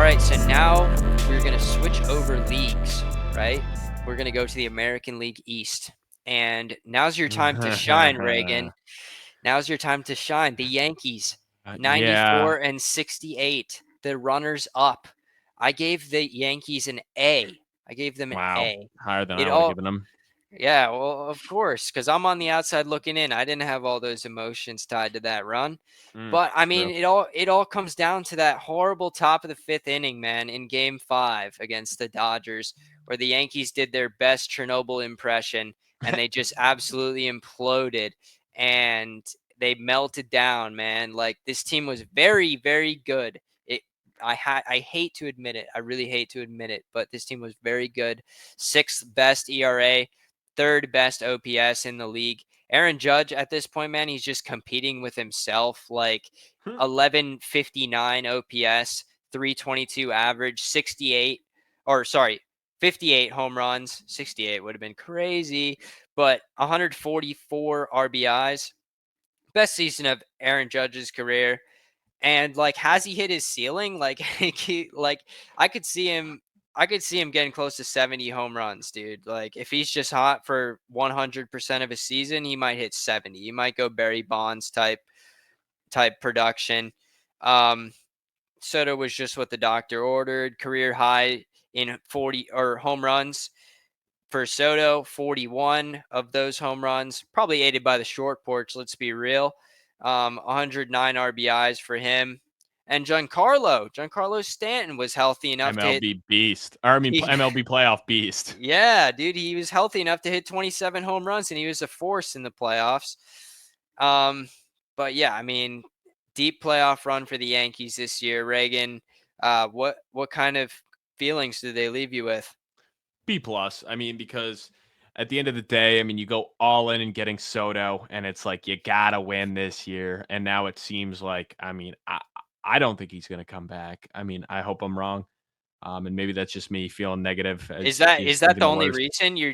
right, so now we're going to switch over leagues, right? We're going to go to the American League East. And now's your time to shine, Reagan. Now's your time to shine. The Yankees, Yeah. 94 and 68, the runners up. I gave the Yankees an A. I gave them an Wow. A. Higher than It I would have all given them. Yeah, well, of course, because I'm on the outside looking in. I didn't have all those emotions tied to that run. But I mean, True. it all comes down to that horrible top of the fifth inning, man, in Game 5 against the Dodgers, where the Yankees did their best Chernobyl impression and they just absolutely imploded and they melted down, man. Like this team was very, very good. I hate to admit it. I really hate to admit it, but this team was very good. Sixth best ERA, third best OPS in the league. Aaron Judge at this point, man, he's just competing with himself. Like 1159 OPS, 322 average, 58 home runs. 68 would have been crazy, but 144 RBIs. Best season of Aaron Judge's career. And like, has he hit his ceiling? Like, like I could see him getting close to 70 home runs, dude. Like, if he's just hot for 100% of his season, he might hit 70. He might go Barry Bonds type production. Soto was just what the doctor ordered. Career high in 40 or home runs for Soto, 41 of those home runs, probably aided by the short porch. Let's be real. 109 RBIs for him. And Giancarlo Stanton was healthy enough to hit. MLB beast. Or I mean, MLB playoff beast. Yeah, dude, he was healthy enough to hit 27 home runs, and he was a force in the playoffs. But yeah, I mean, deep playoff run for the Yankees this year. Reagan, what kind of feelings do they leave you with? B plus. I mean, because at the end of the day, I mean, you go all in and getting Soto, and it's like you gotta win this year. And now it seems like, I mean, I don't think he's gonna come back. I mean, I hope I'm wrong. And maybe that's just me feeling negative Is as that he's is that thinking the the only worst. reason you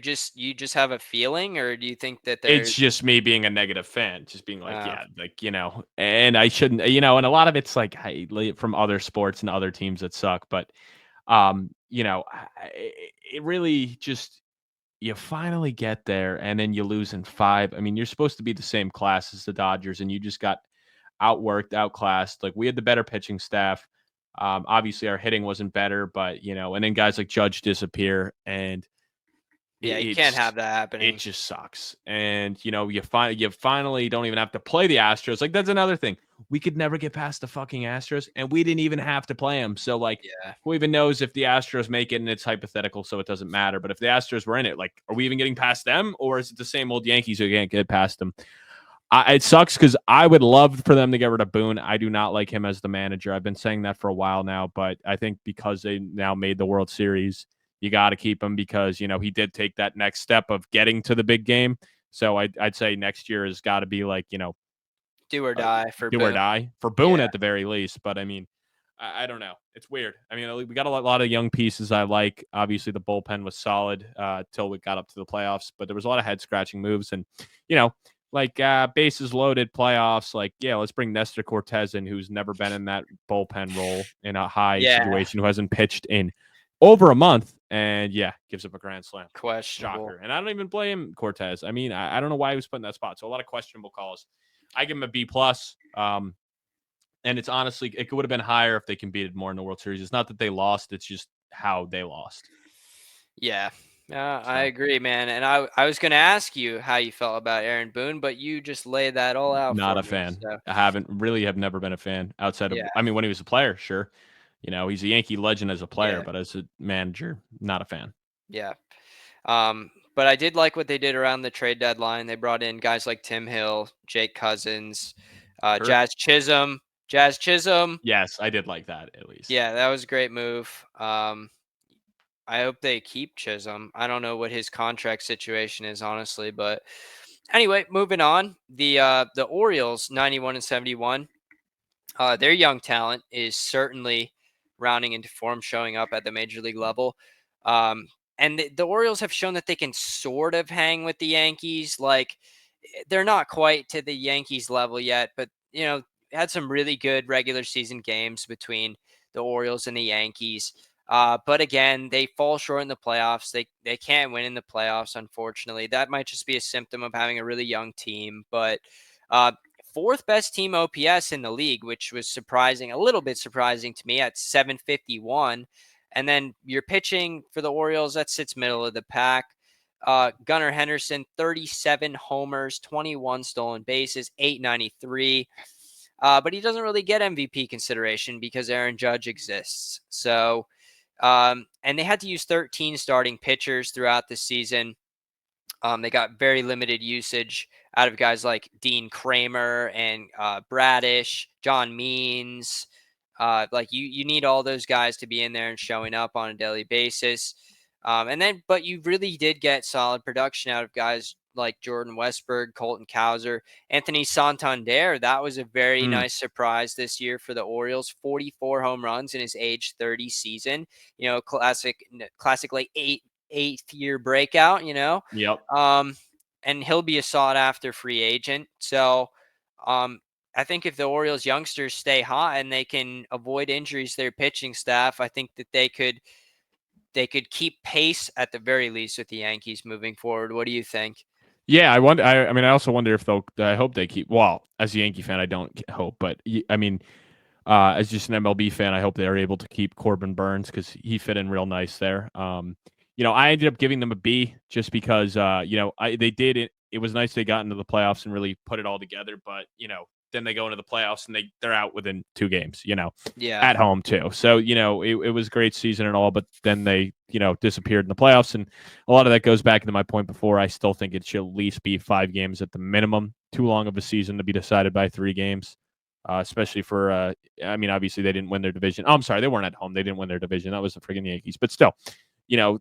just have a feeling, or do you think that It's there's just me being a negative fan, just being like, uh, yeah, like, and I shouldn't, and a lot of it's like from other sports and other teams that suck, but it really just you finally get there and then you lose in 5. I mean, you're supposed to be the same class as the Dodgers and you just got outworked, outclassed. Like we had the better pitching staff. Obviously our hitting wasn't better, but and then guys like Judge disappear and yeah, you can't have that it happening. just sucks. And you finally don't even have to play the Astros. Like that's another thing. We could never get past the fucking Astros, and we didn't even have to play them. So like, Yeah. who even knows if the Astros make it? And it's hypothetical, so it doesn't matter. But if the Astros were in it, like, are we even getting past them, or is it the same old Yankees who can't get past them? It sucks because I would love for them to get rid of Boone. I do not like him as the manager. I've been saying that for a while now, but I think because they now made the World Series, you got to keep him because he did take that next step of getting to the big game. So I'd say next year has got to be like Do or die for do or Boone. die for Boone Yeah. at the very least. But I mean, I don't know. It's weird. I mean, we got a lot of young pieces I like. Obviously, the bullpen was solid till we got up to the playoffs, but there was a lot of head scratching moves and you know like bases loaded playoffs. Like, yeah, let's bring Nestor Cortez in, who's never been in that bullpen role in a high Yeah. situation, who hasn't pitched in over a month, and yeah, gives up a grand slam. Questionable. Shocker. And I don't even blame Cortez. I mean, I don't know why he was put in that spot. So a lot of questionable calls. I give him a B plus. And it's honestly, it would have been higher if they competed more in the World Series. It's not that they lost; it's just how they lost. Yeah. I So agree, man. And I was going to ask you how you felt about Aaron Boone, but you just laid that all out not for a me. fan. So, Have never been a fan outside of. yeah. I mean, when he was a player, sure. He's a Yankee legend as a player, Yeah. but as a manager, not a fan. Yeah. But I did like what they did around the trade deadline. They brought in guys like Tim Hill, Jake Cousins, Sure. Jazz Chisholm. Yes, I did like that at least. Yeah, that was a great move. I hope they keep Chisholm. I don't know what his contract situation is, honestly, but anyway, moving on. The Orioles, 91 and 71. Their young talent is certainly rounding into form, showing up at the major league level. And the Orioles have shown that they can sort of hang with the Yankees. Like, they're not quite to the Yankees level yet, but had some really good regular season games between the Orioles and the Yankees. But again, they fall short in the playoffs. They can't win in the playoffs, unfortunately. That might just be a symptom of having a really young team. But uh, fourth best team OPS in the league, which was surprising, a little bit surprising to me at 751. And then your pitching for the Orioles, that sits middle of the pack. Gunnar Henderson, 37 homers, 21 stolen bases, 893. But he doesn't really get MVP consideration because Aaron Judge exists. So, and they had to use 13 starting pitchers throughout the season. They got very limited usage out of guys like Dean Kramer and Bradish, John Means. Like you need all those guys to be in there and showing up on a daily basis. But you really did get solid production out of guys like Jordan Westberg, Colton Cowser, Anthony Santander. That was a very Mm, nice surprise this year for the Orioles. 44 home runs in his age 30 season. Classic like eighth year breakout. yep. Um, and he'll be a sought after free agent. So, I think if the Orioles youngsters stay hot and they can avoid injuries to their pitching staff, I think that they could keep pace at the very least with the Yankees moving forward. What do you think? Yeah, I wonder. I mean, I also wonder if they'll. I hope they keep. Well, as a Yankee fan, I don't hope, but I mean, as just an MLB fan, I hope they're able to keep Corbin Burns because he fit in real nice there. I ended up giving them a B just because they did it. It was nice they got into the playoffs and really put it all together, but then they go into the playoffs and they're out within 2 games. Yeah, At home too. So it was a great season and all, but then they disappeared in the playoffs, and a lot of that goes back into my point before. I still think it should at least be 5 games at the minimum. Too long of a season to be decided by 3 games. Especially for, obviously they didn't win their division. Oh, I'm sorry, they weren't at home. They didn't win their division. That was the friggin' Yankees. But still, you know,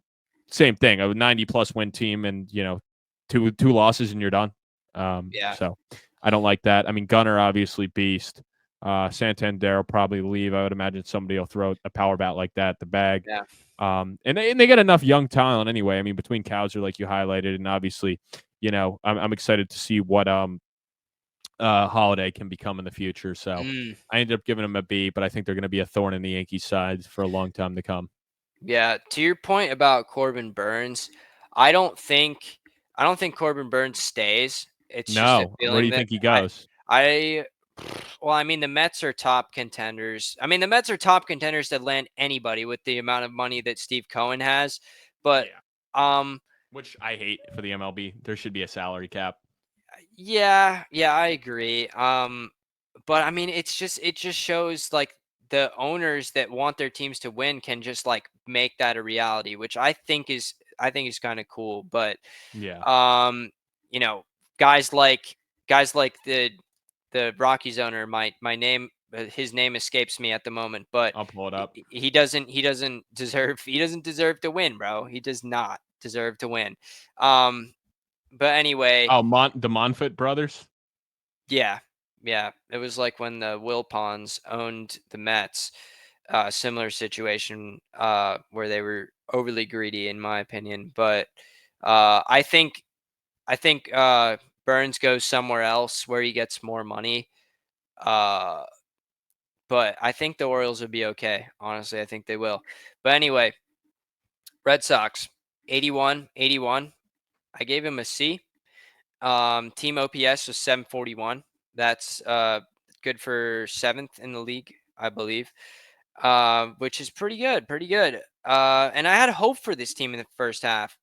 same thing. A 90+ win team, and two losses, and you're done. yeah, So I don't like that. I mean, Gunner obviously beast. Santander will probably leave. I would imagine somebody will throw a power bat like that at the bag. yeah, And they get enough young talent anyway. I mean, between Cowser, like you highlighted, and obviously, I'm excited to see what Holiday can become in the future. So mm, I ended up giving him a B, but I think they're going to be a thorn in the Yankees' side for a long time to come. yeah. To your point about Corbin Burns, I don't think I don't think Corbin Burns stays. It's just a No, where do feeling you that think he goes? I well, I mean, the Mets are top contenders. I mean, the Mets are top contenders to land anybody with the amount of money that Steve Cohen has. But Yeah, um, which I hate for the MLB. There should be a salary cap. yeah, I agree. But I mean, it just shows like the owners that want their teams to win can just like make that a reality, which I think is kind of cool. But Yeah, um, you know, guys like guys like the Rockies owner, my name his name escapes me at the moment, but I'll pull it he, up. he doesn't deserve to win, bro. He does not deserve to win. Um, but anyway, Oh, the Monfort brothers. yeah, yeah. It was like when the Wilpons owned the Mets. Similar situation where they were overly greedy, in my opinion. But I think Burns goes somewhere else where he gets more money. Uh, but I think the Orioles will be okay. Honestly, I think they will. But anyway, Red Sox 81. I gave him a C. Team OPS was 741. That's good for seventh in the league, I believe. Which is pretty good, pretty good. And I had hope for this team in the first half,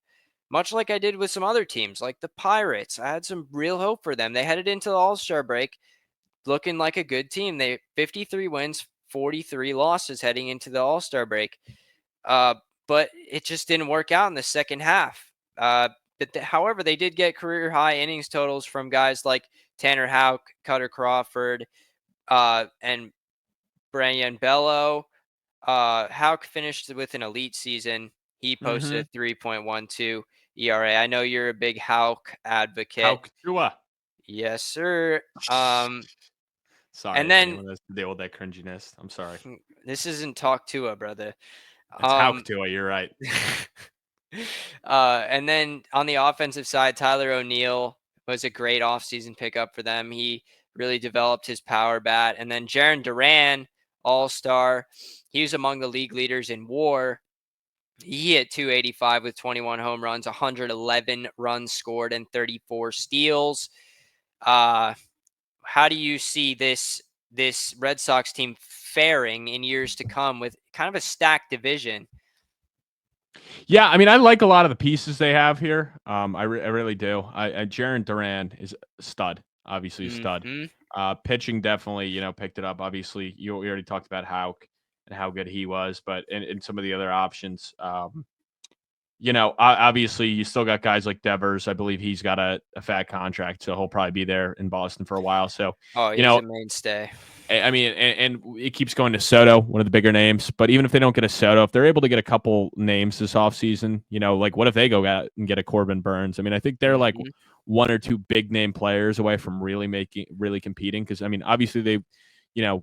much like I did with some other teams, like the Pirates. I had some real hope for them. They headed into the All-Star break looking like a good team. They 53 wins, 43 losses heading into the All-Star break. Uh, but it just didn't work out in the second half. However, they did get career high innings totals from guys like Tanner Houck, Cutter Crawford, and Brian Bello. Houck finished with an elite season. He posted Mm-hmm. a 3.12 ERA. I know you're a big Houck How advocate. Tua? Yes, sir. And Sorry for then anyone that's to deal with that cringiness. I'm sorry. this isn't Talk Tua, brother. It's How Um, Tua. You're right. and then on the offensive side, Tyler O'Neill was a great offseason pickup for them. He really developed his power bat. And then Jaron Duran All-Star. He was among the league leaders in WAR. He hit 285 with 21 home runs, 111 runs scored, and 34 steals. How do you see this Red Sox team faring in years to come with kind of a stacked division? Yeah, I mean, I like a lot of the pieces they have here. I really do. Jaron Duran is a stud, obviously a stud. Hmm. Pitching definitely, picked it up. Obviously, we already talked about Hauk and how good he was, but in some of the other options, obviously you still got guys like Devers. I believe he's got a fat contract, so he'll probably be there in Boston for a while. So, Oh, you he's know, a mainstay. I mean, and it keeps going to Soto, one of the bigger names. But even if they don't get a Soto, if they're able to get a couple names this offseason, like what if they go out and get a Corbin Burns? I mean, I think they're like Hmm. one or two big name players away from really competing. Because I mean, obviously they,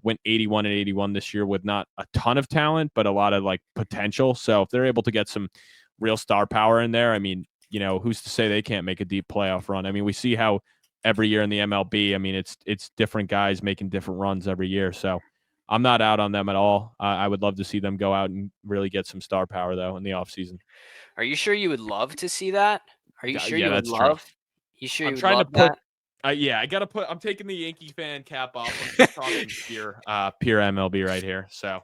went 81-81 this year with not a ton of talent, but a lot of like potential. So if they're able to get some real star power in there, I mean, who's to say they can't make a deep playoff run? I mean, we see how every year in the MLB. I mean, it's different guys making different runs every year. So I'm not out on them at all. I would love to see them go out and really get some star power though in the offseason. Are you sure you would love to see that? Are you sure Yeah, you would that's true. love? You sure I'm you would trying to love put. that? Yeah, I gotta put. I'm taking the Yankee fan cap off. I'm just talking pure MLB right here. So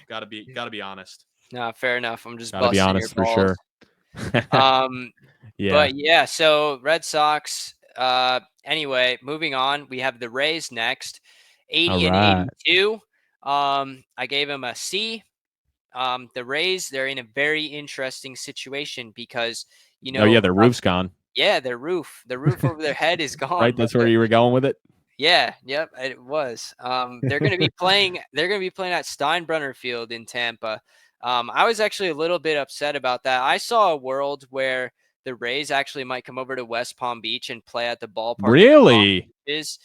gotta be honest. No, fair enough. I'm just Gotta be busting your honest for balls. sure. Um, Yeah. but yeah, so Red Sox. Anyway, moving on, we have the Rays next, All 80 and right. 82. I gave them a C. The Rays, they're in a very interesting situation because Oh yeah, their roof's gone. yeah, the roof over their head is gone, Right. but That's where you were going with it. yeah, yep, it was. They're gonna be playing at Steinbrenner Field in Tampa. I was actually a little bit upset about that. I saw a world where the Rays actually might come over to West Palm Beach and play at the ballpark in Palm Really? Beaches.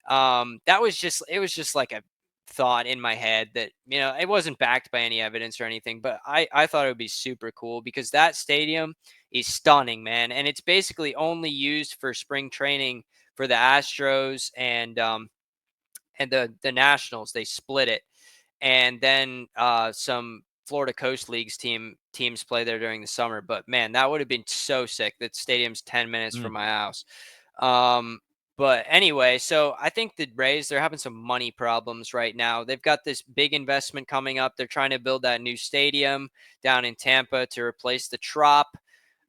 That was just it was just like a thought in my head that it wasn't backed by any evidence or anything, but I thought it would be super cool because that stadium is stunning, man, and it's basically only used for spring training for the Astros and the Nationals. They split it, and then some Florida Coast Leagues teams play there during the summer. But man, that would have been so sick. That stadium's 10 minutes from Mm. my house. Um, but anyway, so I think the Rays, they're having some money problems right now. They've got this big investment coming up. They're trying to build that new stadium down in Tampa to replace the Trop.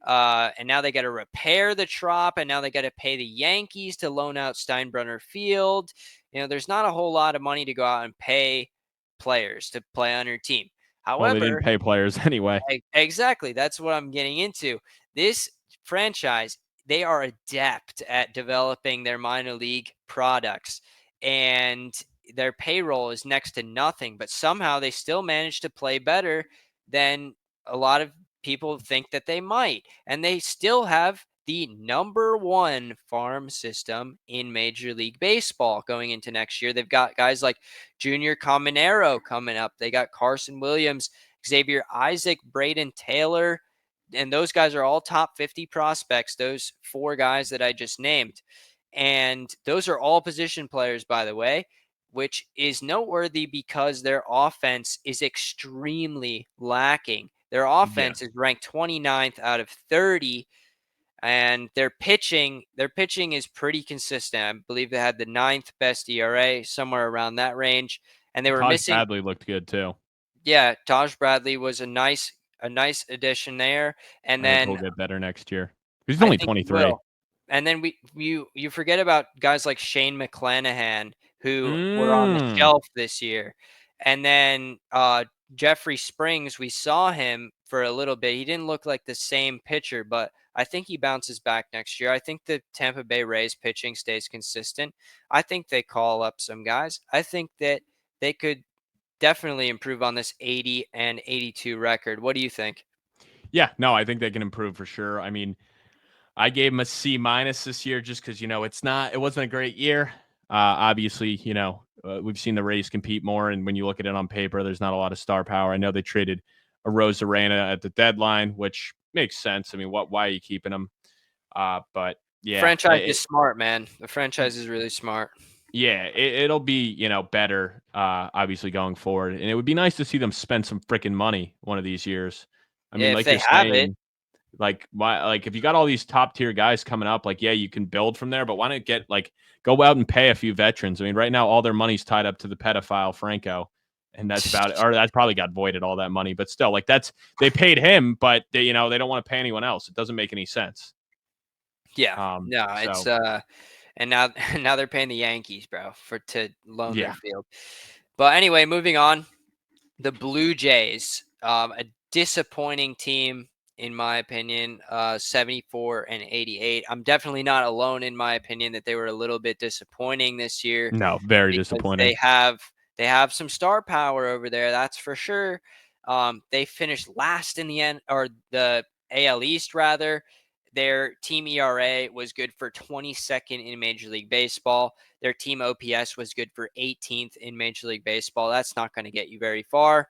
And now they got to repair the Trop, and now they got to pay the Yankees to loan out Steinbrenner Field. There's not a whole lot of money to go out and pay players to play on your team. Well, they didn't However, pay players anyway. exactly, that's what I'm getting into. This franchise, they are adept at developing their minor league products, and their payroll is next to nothing, but somehow they still manage to play better than a lot of people think that they might. And they still have the number one farm system in Major League Baseball going into next year. They've got guys like Junior Caminero coming up. They got Carson Williams, Xavier Isaac, Braden Taylor, and those guys are all top 50 prospects, those four guys that I just named. And those are all position players, by the way, which is noteworthy because their offense is extremely lacking. Their Yeah. offense is ranked 29th out of 30, and their pitching is pretty consistent. I believe they had the ninth best ERA, somewhere around that range, and they were Taj missing. Bradley looked good too. Yeah, Taj Bradley was a nice addition there, and I hope he'll then get better next year. He's I only think he 23. will. And then you forget about guys like Shane McClanahan who were on the Mm. shelf this year. And then Jeffrey Springs, we saw him for a little bit. He didn't look like the same pitcher, but I think he bounces back next year. I think the Tampa Bay Rays pitching stays consistent. I think they call up some guys. I think that they could definitely improve on this 80 and 82 record. What do you think? Yeah, no, I think they can improve for sure. I mean, I gave him a C minus this year just because it wasn't a great year. Obviously, we've seen the Rays compete more, and when you look at it on paper, there's not a lot of star power. I know they traded a Rosarena at the deadline, which makes sense. I mean, why are you keeping him? But yeah, Franchise is smart, man. The franchise is really smart. Yeah, it'll be, better, obviously going forward. And it would be nice to see them spend some freaking money one of these years. I mean, If like you're they have it. saying, like why, like if you got all these top tier guys coming up, like yeah, you can build from there, but why not go out and pay a few veterans? I mean, right now all their money's tied up to the pedophile Franco, and that's about it. Or that's probably got voided all that money, but still, like they paid him, but they don't want to pay anyone else. It doesn't make any sense. Yeah. No, it's So and now now they're paying the Yankees, bro, for to loan their yeah, field. But anyway, moving on. The Blue Jays, a disappointing team in my opinion, 74 and 88. I'm definitely not alone in my opinion that they were a little bit disappointing this year no, very because disappointing. they have some star power over there, that's for sure. They finished last in the end, or the AL East rather. Their team ERA was good for 22nd in Major League Baseball. Their team OPS was good for 18th in Major League Baseball. That's not going to get you very far.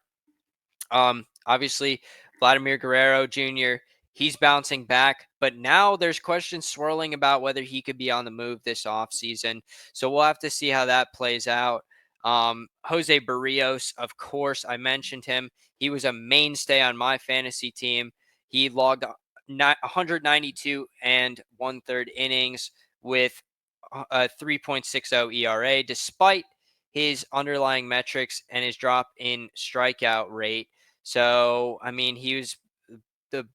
Obviously, Vladimir Guerrero Jr., he's bouncing back, but now there's questions swirling about whether he could be on the move this offseason. So we'll have to see how that plays out. Jose Barrios, of course, I mentioned him. He was a mainstay on my fantasy team. He logged 192 and one-third innings with a 3.60 ERA, despite his underlying metrics and his drop in strikeout rate. So, I mean, the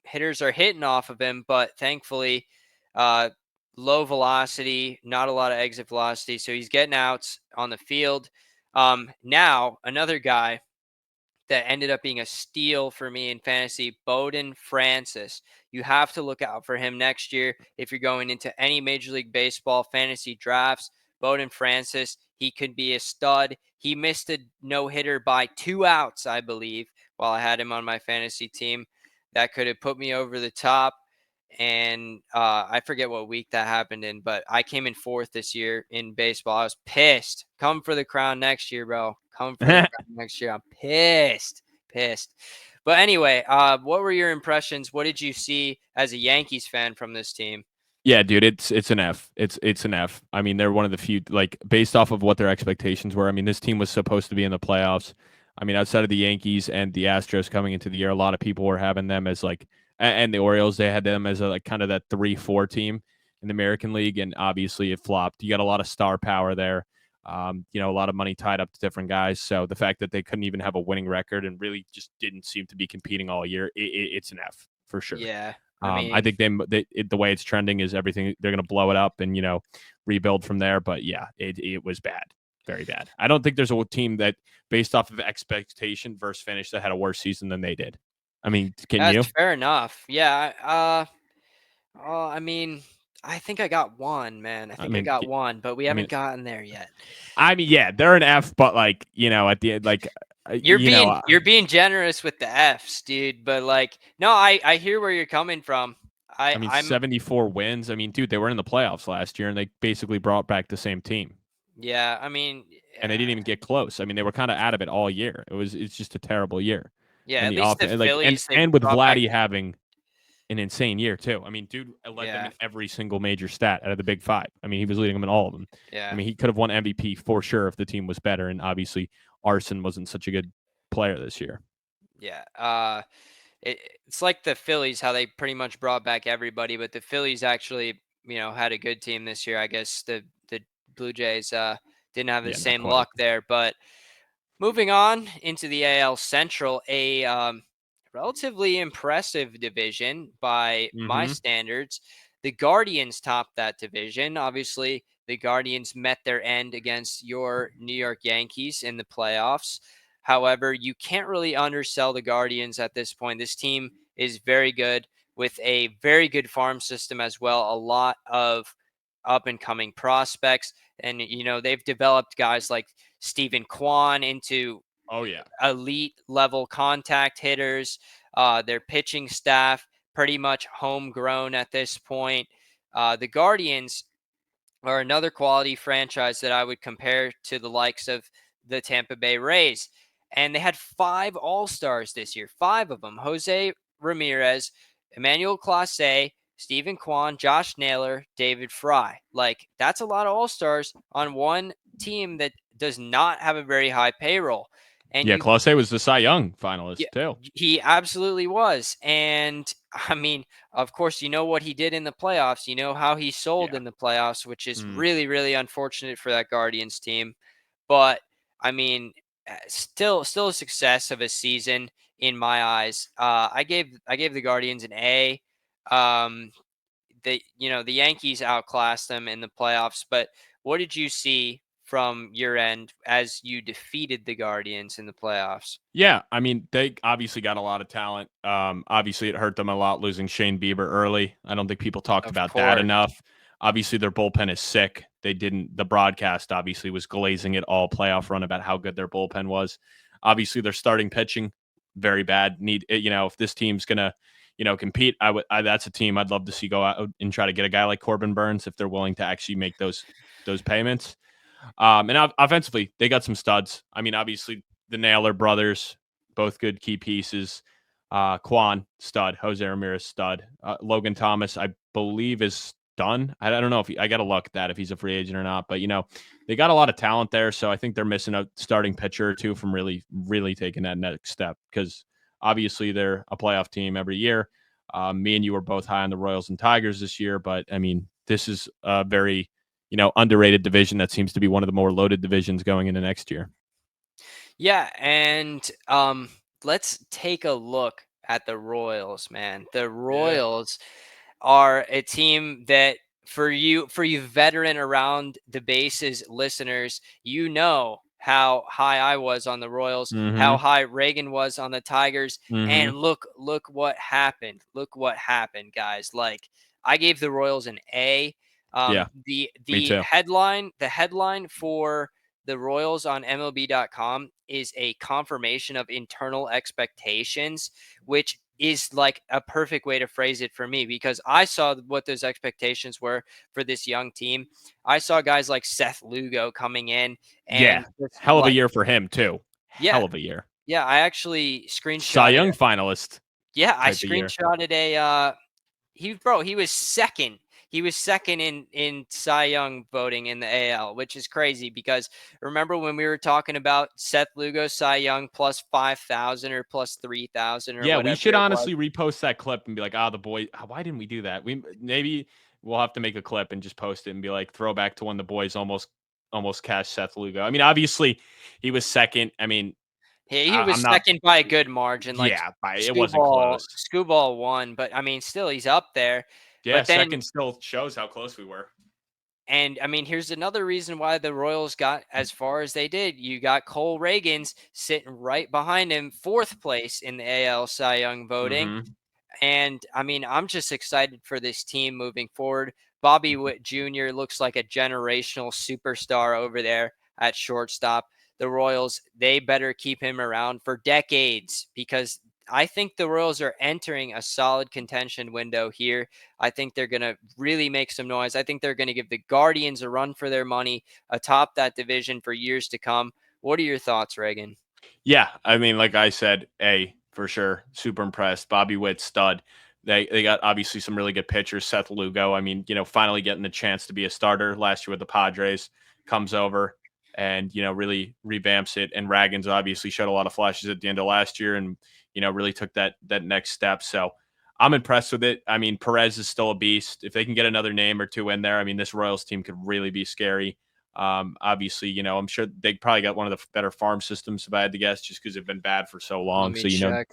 hitters are hitting off of him, but thankfully, uh, low velocity, not a lot of exit velocity. So he's getting outs on the field. Now, another guy that ended up being a steal for me in fantasy, Bowden Francis. You have to look out for him next year if you're going into any Major League Baseball fantasy drafts. Bowden Francis, he could be a stud. He missed a no-hitter by 2 outs, I believe, while I had him on my fantasy team. That could have put me over the top. And I forget what week that happened in, but I came in 4th this year in baseball. I was pissed. Come for the crown next year, bro. Come for the crown next year. I'm pissed. Pissed. But anyway, what were your impressions? What did you see as a Yankees fan from this team? Yeah, dude, it's an F. It's an F. I mean, they're one of the few, like, based off of what their expectations were. I mean, this team was supposed to be in the playoffs. I mean, outside of the Yankees and the Astros coming into the year, a lot of people were having them as like, and the Orioles, they had them as a, like, kind of that 3-4 team in the American League, and obviously it flopped. You got a lot of star power there. A lot of money tied up to different guys. So the fact that they couldn't even have a winning record and really just didn't seem to be competing all year, it's an F for sure. Yeah, I I mean, think the way it's trending is everything they're going to blow it up and rebuild from there. But yeah, it was bad, very bad. I don't think there's a team that, based off of expectation versus finish, that had a worse season than they did. I mean, can you? that's fair enough. Yeah. I mean, I think I got one, man. I I think I mean, got one, but we I mean, haven't gotten there yet. yeah, they're an F, but like at the end, like You're being generous with the Fs, dude. But like, no, I hear where you're coming from. I mean, I'm 74 wins. I mean, dude, they were in the playoffs last year, and they basically brought back the same team, yeah. I mean, and they didn't even get close. I mean, they were kind of out of it all year. It's just a terrible year. yeah. And At the least the offense, like, Phillies they and with brought back. Vladdy having an insane year too. I mean, dude led them Yeah, in every single major stat out of the big five. I mean, he was leading them in all of them. I yeah, mean, he could have won MVP for sure if the team was better. And obviously, Arson wasn't such a good player this year. yeah. It, it's like the Phillies, how they pretty much brought back everybody, but the Phillies actually, had a good team this year. I guess the Blue Jays didn't have the Yeah, not same quite. luck there, but moving on into the AL Central, a relatively impressive division by my Mm-hmm. standards. The Guardians topped that division. Obviously, the Guardians met their end against your New York Yankees in the playoffs. However, you can't really undersell the Guardians at this point. This team is very good with a very good farm system as well. A lot of up and coming prospects. And, they've developed guys like Stephen Kwan into Oh yeah. elite level contact hitters. Their pitching staff pretty much homegrown at this point. The Guardians are another quality franchise that I would compare to the likes of the Tampa Bay Rays. And they had 5 All Stars this year, 5 of them: Jose Ramirez, Emmanuel Clase, Stephen Kwan, Josh Naylor, David Fry. Like, that's a lot of all-stars on one team that does not have a very high payroll. And Yeah, you Clase was the Cy Young yeah, finalist too. he absolutely was. And I mean, of course, you know what he did in the playoffs. You know how he sold Yeah. in the playoffs, which is Mm. really, really unfortunate for that Guardians team. But I mean, still a success of a season in my eyes. I gave the Guardians an A. Um, the Yankees outclassed them in the playoffs. But what did you see from your end as you defeated the Guardians in the playoffs? Yeah, I mean, they obviously got a lot of talent. Obviously, it hurt them a lot losing Shane Bieber early. I don't think people talked Of about that course. enough. Obviously, their bullpen is sick. They didn't. The broadcast obviously was glazing it all playoff run about how good their bullpen was. Obviously, their starting pitching very bad. If this team's gonna, compete, that's a team I'd love to see go out and try to get a guy like Corbin Burns if they're willing to actually make those payments. And offensively, they got some studs. I mean, obviously, the Naylor brothers, both good key pieces. Quan, stud. Jose Ramirez, stud. Logan Thomas, I believe, is done. I don't know I got to look at that if he's a free agent or not. But, they got a lot of talent there. So I think they're missing a starting pitcher or two from really, really taking that next step because obviously they're a playoff team every year. Me and you were both high on the Royals and Tigers this year. But, I mean, this is a very underrated division that seems to be one of the more loaded divisions going into next year. Yeah, and let's take a look at the Royals, man. The Yeah. Royals are a team that for you veteran around the bases listeners, you know how high I was on the Royals, how Mm-hmm. high Reagan was on the Tigers, Mm-hmm. and look what happened. Look what happened, guys. Like, I gave the Royals an A. Yeah, The me the too. headline for the Royals on MLB.com is a confirmation of internal expectations, which is like a perfect way to phrase it for me because I saw what those expectations were for this young team. I saw guys like Seth Lugo coming in Yeah, and just hell of a like, year for him too. yeah, Hell of a year. yeah, I actually Cy screenshotted. Young finalist Yeah, I type of year. screenshotted he was second. He was second in Cy Young voting in the AL, which is crazy because remember when we were talking about Seth Lugo Cy Young plus 5,000 or plus 3,000 or Yeah, we whatever should it was. honestly repost that clip and be like, the boy. Why didn't we do that? We'll have to make a clip and just post it and be like, throwback to when the boys almost cashed Seth Lugo. I mean, obviously he was second. I mean, He I'm was not. second by a good margin. Like Yeah, it wasn't close. Screwball won, but I mean, still he's up there. Yeah, But then, second still shows how close we were. and I mean, here's another reason why the Royals got as far as they did. You got Cole Reagans sitting right behind him, fourth place in the AL Cy Young voting. Mm-hmm. And I mean, I'm just excited for this team moving forward. Bobby Witt Jr. looks like a generational superstar over there at shortstop. The Royals, they better keep him around for decades because I think the Royals are entering a solid contention window here. I think they're going to really make some noise. I think they're going to give the Guardians a run for their money atop that division for years to come. What are your thoughts, Reagan? Yeah, I mean, like I said, for sure, super impressed. Bobby Witt, stud. They got obviously some really good pitchers. Seth Lugo, I mean, finally getting the chance to be a starter last year with the Padres, comes over and really revamps it. And Ragans obviously showed a lot of flashes at the end of last year, and really took that next step. So I'm impressed with it. I mean, Perez is still a beast. If they can get another name or two in there, I mean, this Royals team could really be scary. Obviously, I'm sure they probably got one of the better farm systems, if I had to guess, just because they've been bad for so Let long. me So, check.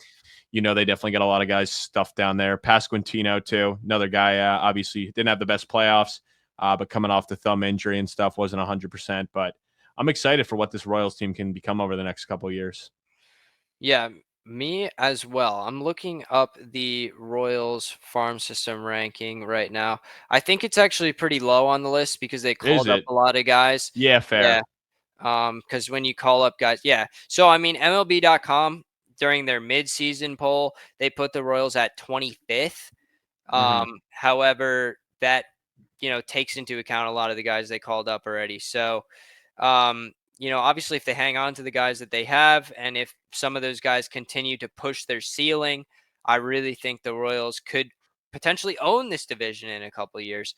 they definitely got a lot of guys stuffed down there. Pasquantino, too, another guy, obviously didn't have the best playoffs, but coming off the thumb injury and stuff wasn't 100%. But I'm excited for what this Royals team can become over the next couple of years. Yeah, me as well. I'm looking up the Royals farm system ranking right now. I think it's actually pretty low on the list because they Is called up it? a lot of guys. Yeah, Yeah. fair. Because when you call up guys, yeah. So I mean, MLB.com during their midseason poll, they put the Royals at 25th. Hmm. However, that takes into account a lot of the guys they called up already. So obviously, if they hang on to the guys that they have, and if some of those guys continue to push their ceiling, I really think the Royals could potentially own this division in a couple of years.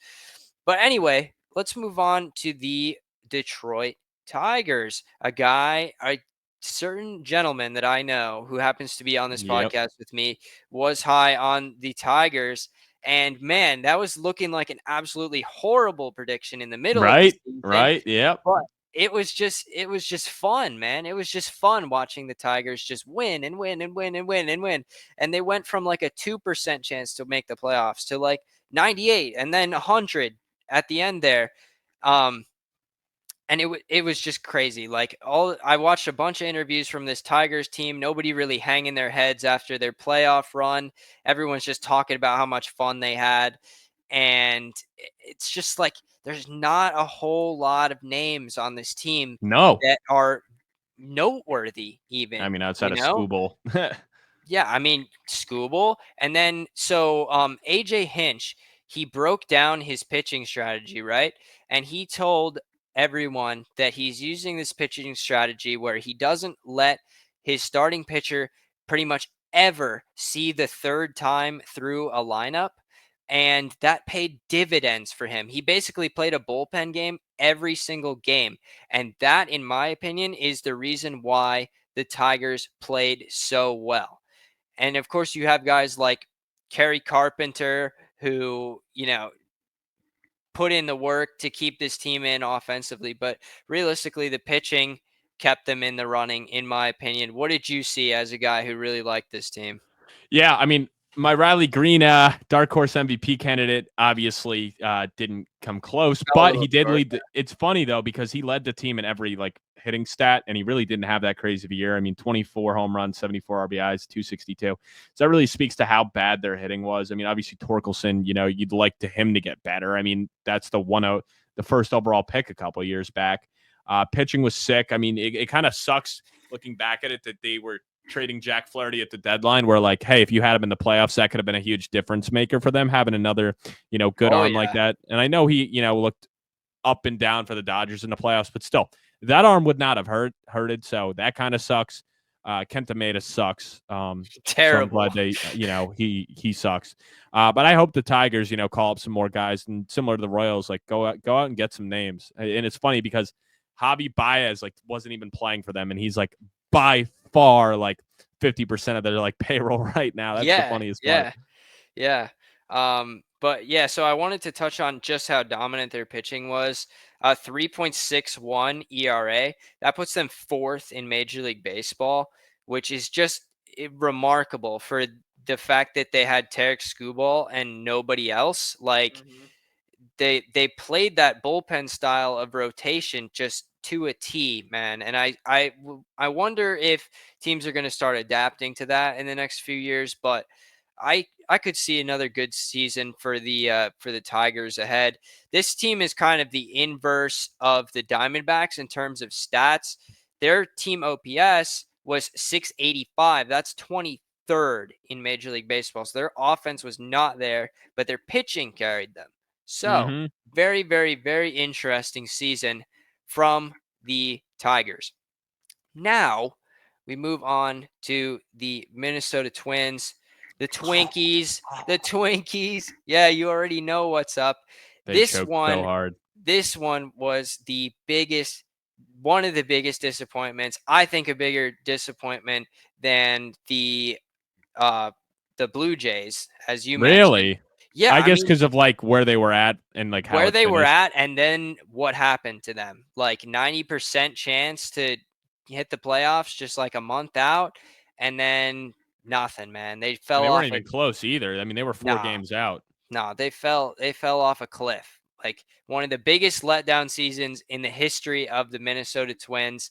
But anyway, let's move on to the Detroit Tigers. A certain gentleman that I know who happens to be on this Yep. podcast with me was high on the Tigers. And man, that was looking like an absolutely horrible prediction in the middle of the Right. season. Right. Yep. But it was just fun, man. It was just fun watching the Tigers just win and win and win and win and win. And they went from like a 2% chance to make the playoffs to like 98 and then 100 at the end there. Um, and it was just crazy. Like I watched a bunch of interviews from this Tigers team. Nobody really hanging their heads after their playoff run. Everyone's just talking about how much fun they had, and it's just like there's not a whole lot of names on this team No. that are noteworthy. I Even mean, outside of know. Scooble. Yeah, I mean, Scooble. And then so AJ Hinch, he broke down his pitching strategy, right? And he told everyone that he's using this pitching strategy where he doesn't let his starting pitcher pretty much ever see the third time through a lineup. And that paid dividends for him. He basically played a bullpen game every single game. And that, in my opinion, is the reason why the Tigers played so well. And of course, you have guys like Kerry Carpenter who, put in the work to keep this team in offensively. But realistically, the pitching kept them in the running, in my opinion. What did you see as a guy who really liked this team? Yeah, I mean, my Riley Green, dark horse MVP candidate, obviously didn't come close, Fell a but little he did short. lead. It's funny though because he led the team in every like hitting stat, and he really didn't have that crazy of a year. I mean, 24 home runs, 74 RBIs, 262. So that really speaks to how bad their hitting was. I mean, obviously Torkelson, you'd like him to get better. I mean, that's the first overall pick a couple years back. Pitching was sick. I mean, it kind of sucks looking back at it that they were trading Jack Flaherty at the deadline where like, hey, if you had him in the playoffs, that could have been a huge difference maker for them having another, good Oh, arm like yeah. that. And I know he, looked up and down for the Dodgers in the playoffs, but still that arm would not have hurted. So that kind of sucks. Kenta Maeda sucks. So I'm Terrible. glad he sucks. But I hope the Tigers, call up some more guys and similar to the Royals, like go out and get some names. And it's funny because Javi Baez like wasn't even playing for them, and he's like by far like 50% of their like payroll right now. That's the Yeah. funniest part. Yeah. Yeah. But yeah, so I wanted to touch on just how dominant their pitching was. 3.61 ERA. That puts them fourth in Major League Baseball, which is just remarkable for the fact that they had Tarek Skubal and nobody else. Like they played that bullpen style of rotation just to a T, man. And I wonder if teams are going to start adapting to that in the next few years. But I could see another good season for the Tigers ahead. This team is kind of the inverse of the Diamondbacks in terms of stats. Their team OPS was 685. That's 23rd in Major League Baseball. So their offense was not there, but their pitching carried them. So, Mm-hmm. very, very, very interesting season from the Tigers. Now, we move on to the Minnesota Twins, the Twinkies, the Twinkies. Yeah, you already know what's up. They This choked so one, hard. this one was one of the biggest disappointments. I think a bigger disappointment than uh the Blue Jays, as you mentioned. Really? Yeah, I I guess mean, because of like where they were at and like how where it they were finished. at and then what happened to them. Like 90% chance to hit the playoffs just like a month out, and then nothing, man. They And fell they weren't off a even close either. I mean, they were 4 games out. they fell off a cliff. Like one of the biggest letdown seasons in the history of the Minnesota Twins.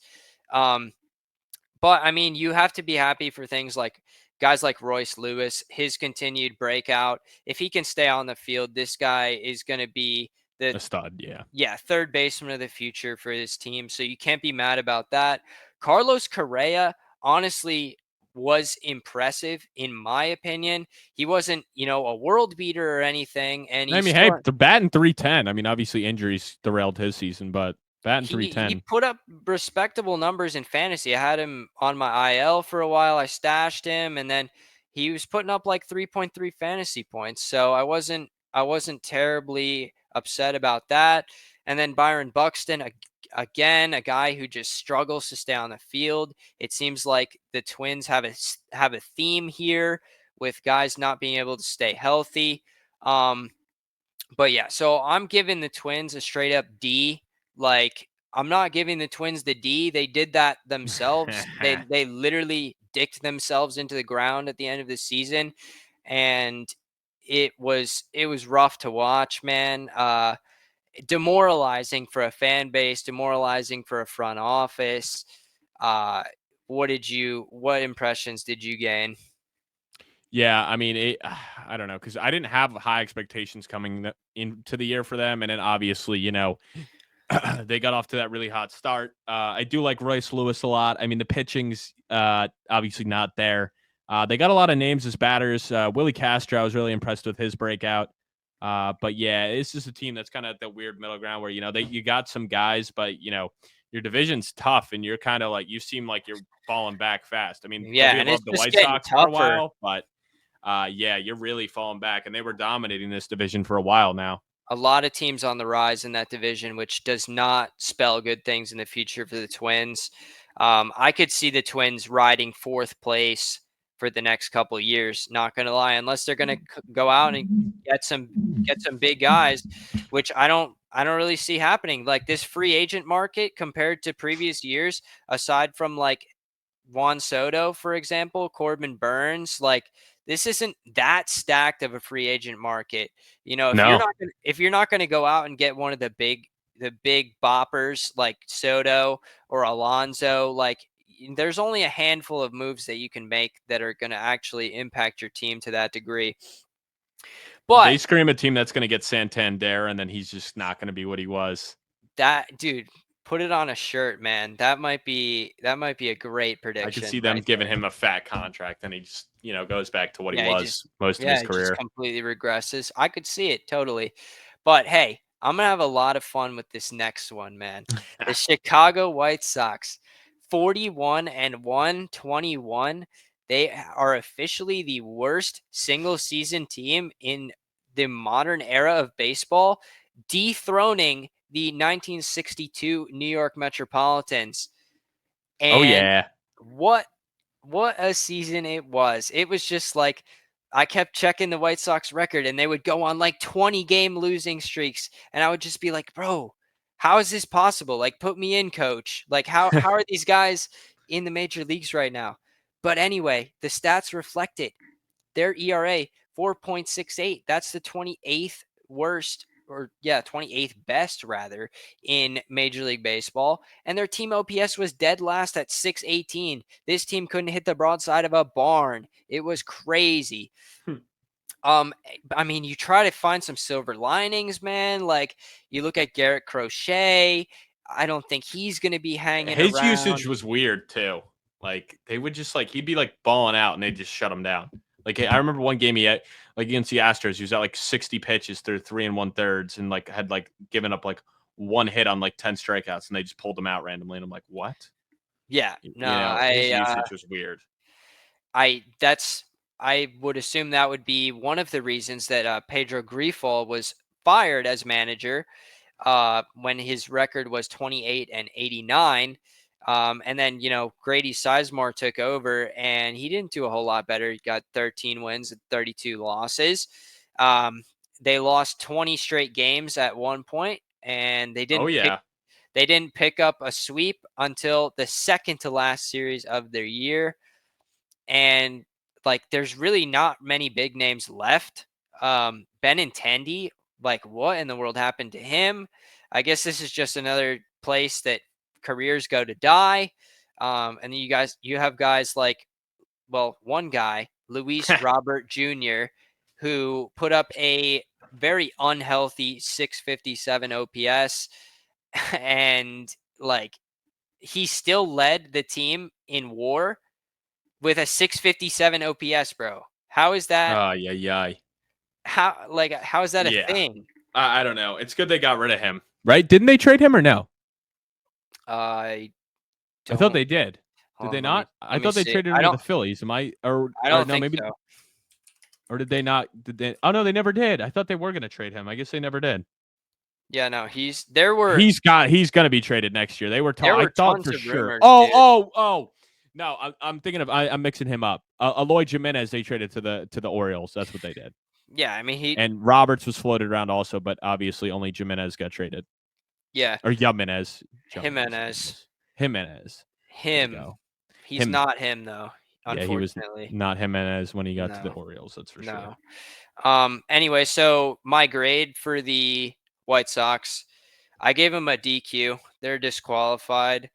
Um, but I mean, you have to be happy for things like guys like Royce Lewis, his continued breakout. If he can stay on the field, this guy is going to be the A stud, yeah. third baseman of the future for his team. So you can't be mad about that. Carlos Correa, honestly, was impressive in my opinion. He wasn't, a world beater or anything, and I he mean, hey, still they're batting 310. I mean, obviously injuries derailed his season, but batting he 310. put up respectable numbers in fantasy. I had him on my IL for a while. I stashed him, and then he was putting up like 3.3 fantasy points. So I wasn't terribly upset about that. And then Byron Buxton, again, a guy who just struggles to stay on the field. It seems like the Twins have a theme here with guys not being able to stay healthy. But yeah, so I'm giving the Twins a straight up D. Like, I'm not giving the Twins the D. They did that themselves. They literally dicked themselves into the ground at the end of the season, and it was rough to watch, man. Demoralizing for a fan base, demoralizing for a front office. Uh, what impressions did you gain? Yeah, I mean, I don't know, because I didn't have high expectations coming into the year for them, and then obviously, they got off to that really hot start. I do like Royce Lewis a lot. I mean, the pitching's obviously not there. They got a lot of names as batters. Willie Castro, I was really impressed with his breakout. But yeah, it's just a team that's kind of at the weird middle ground where you got some guys, but your division's tough, and you're kind of like you seem like you're falling back fast. I mean, Yeah, nobody and it's loved the just White getting Sox for a tougher. while, but yeah, you're really falling back, and they were dominating this division for a while now. A lot of teams on the rise in that division, which does not spell good things in the future for the Twins. I could see the Twins riding fourth place for the next couple of years. Not going to lie, unless they're going to go out and get some big guys, which I don't really see happening. Like this free agent market compared to previous years, aside from like Juan Soto, for example, Corbin Burns, like this isn't that stacked of a free agent market. If you're No, not gonna go out and get one of the big boppers like Soto or Alonso, like there's only a handful of moves that you can make that are going to actually impact your team to that degree. they But scream a team that's going to get Santander, and then he's just not going to be what he was. that dude, put it on a shirt, man. That might be a great I could prediction see them right giving there. him a fat contract, and he just goes back to what he Yeah, was most of his it just career. completely regresses. I could see it totally. But hey, I'm gonna have a lot of fun with this next one, man. The Chicago White Sox, 41 and 121. They are officially the worst single season team in the modern era of baseball, dethroning the 1962 New York Metropolitans. Oh And yeah, what what a season it was. It was just like I kept checking the White Sox record and they would go on like 20-game losing streaks and I would just be like, "Bro, how is this possible? Like put me in, coach. Like how are these guys in the major leagues right now?" But anyway, the stats reflect it. Their ERA 4.68. That's the 28th worst, or yeah, 28th best rather, in Major League Baseball. And their team OPS was dead last at 618. This team couldn't hit the broadside of a barn. It was crazy. Um, I mean, you try to find some silver linings, man. Like you look at Garrett Crochet. I don't think he's going to be hanging his usage around. was weird too. Like they would just he'd be like balling out, and they just shut him down. Like I remember one game he had like against the Astros, he was at like 60 pitches through 3 1/3, and like had like given up like one hit on like 10 strikeouts, and they just pulled him out randomly. And I'm like, what? Yeah, no, His usage was weird. I that's I would assume that would be one of the reasons that Pedro Grifol was fired as manager when his record was 28 and 89. And then, Grady Sizemore took over and he didn't do a whole lot better. He got 13 wins and 32 losses. They lost 20 straight games at one point, and they Oh didn't pick yeah, they didn't pick up a sweep until the second to last series of their year. And like there's really not many big names left. Benintendi, like what in the world happened to him? I guess this is just another place that careers go to die. And then you have guys like, well, one guy, Luis Robert Jr., who put up a very unhealthy 657 OPS, and like he still led the team in WAR with a 657 OPS, bro. How is that? oh yeah. How is that a Yeah. thing? I don't know. It's good they got rid of him. Right? Didn't they trade him or no? I I thought don't. they did. Did Hold they on, let me not? I let me thought they see. traded him I to don't the Phillies. Am I or I don't no? think Maybe so. Or did they not? Did they? Oh no, they never did. I thought they were going to trade him. I guess they never did. Yeah, no, He's going to be traded next year. They were there I were thought tons for of sure. rumors, Oh, dude. oh, oh. No, I'm thinking of I'm mixing him up. Eloy Jimenez they traded to the Orioles. That's what they did. Yeah, I mean And Roberts was floated around also, but obviously only Jimenez got traded. yeah, Or Jimenez. Jimenez, Jimenez. There you him. go. He's Him. not him though, Yeah, he was unfortunately. not Jimenez when he got to the No, Orioles. That's for sure. no. Anyway, so my grade for the White Sox, I gave them a DQ. They're disqualified.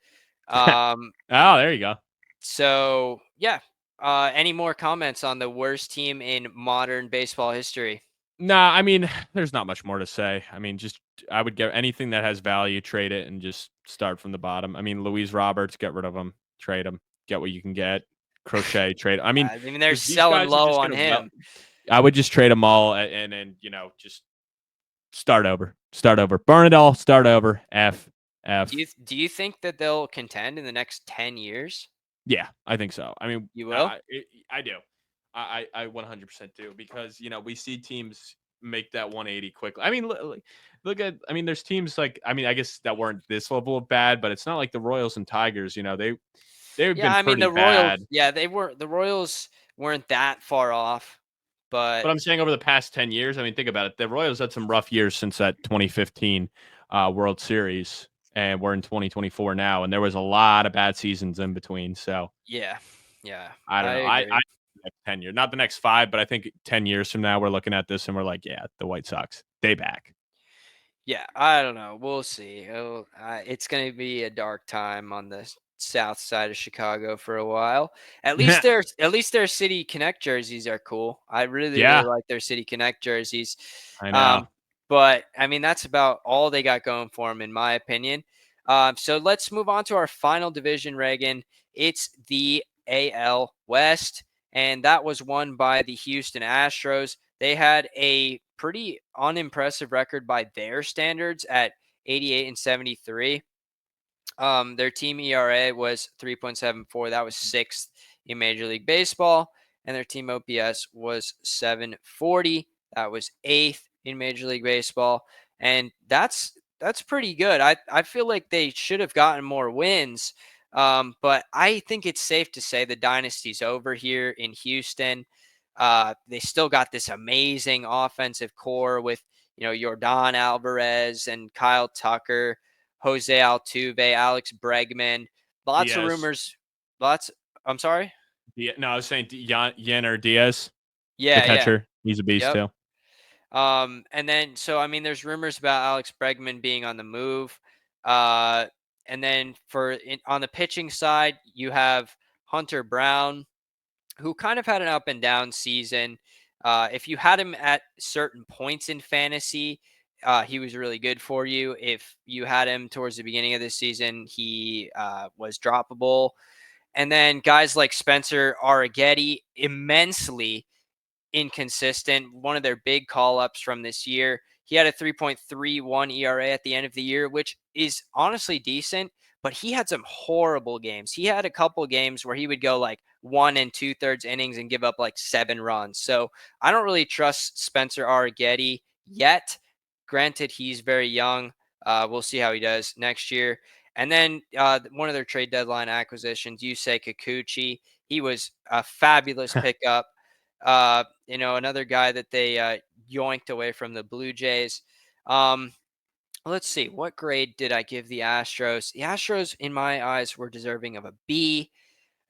Um, Oh, there you go. so yeah. Any more comments on the worst team in modern baseball history? Nah, I mean, there's not much more to say. I mean, just I would get anything that has value, trade it, and just start from the bottom. I mean, Louise Roberts, get rid of him, trade him, get what you can get. Crochet, trade. I mean, I mean, they're because these selling guys are low just on gonna. Well, him. I would just trade them all and just start over, burn it all, start over. Do F. you think that they'll contend in the next 10 years? Yeah, I think so. I mean, You will? I do. I 100% do because we see teams make that 180 quickly. I mean, look at. I mean, there's teams like I guess that weren't this level of bad, but it's not like the Royals and Tigers. They've Yeah, been I mean pretty the Royals. bad. Yeah, the Royals weren't that far off, but But I'm saying over the past 10 years, I mean, think about it. The Royals had some rough years since that 2015 World Series, and we're in 2024 now, and there was a lot of bad seasons in between. So yeah, yeah, I don't I know. I agree. next 10 years, not the next 5, but I think 10 years from now, we're looking at this and we're like, yeah, the White Sox, they back. Yeah, I don't know. We'll see. It's going to be a dark time on the south side of Chicago for a while. At least their City Connect jerseys are cool. I really really Yeah, like their City Connect jerseys. I know. Um, but I mean that's about all they got going for them in my opinion. So let's move on to our final division, Reagan. It's the AL West, and that was won by the Houston Astros. They had a pretty unimpressive record by their standards at 88 and 73. Their team ERA was 3.74. That was sixth in Major League Baseball. And their team OPS was 740. That was eighth in Major League Baseball. And that's pretty good. I feel like they should have gotten more wins. But I think it's safe to say the dynasty's over here in Houston. They still got this amazing offensive core with Yordan Alvarez and Kyle Tucker, Jose Altuve, Alex Bregman. Lots of Diaz. rumors. Lots. I'm sorry. No, I was saying Yenner Diaz, the Yeah, yeah. catcher. He's a beast Yep. too. And then so I mean, there's rumors about Alex Bregman being on the move. Uh, and then on the pitching side, you have Hunter Brown, who kind of had an up and down season. If you had him at certain points in fantasy, he was really good for you. If you had him towards the beginning of the season, he was droppable. And then guys like Spencer Arrighetti, immensely inconsistent. One of their big call ups from this year. He had a 3.31 ERA at the end of the year, which is honestly decent, but he had some horrible games. He had a couple games where he would go like 1 2/3 innings and give up like 7 runs. So I don't really trust Spencer Arrighetti yet. Granted, he's very young. We'll see how he does next year. And then one of their trade deadline acquisitions, Yusei Kikuchi, he was a fabulous pickup. Another guy that they yoinked away from the Blue Jays. Let's see, what grade did I give the Astros? The Astros, in my eyes, were deserving of a B,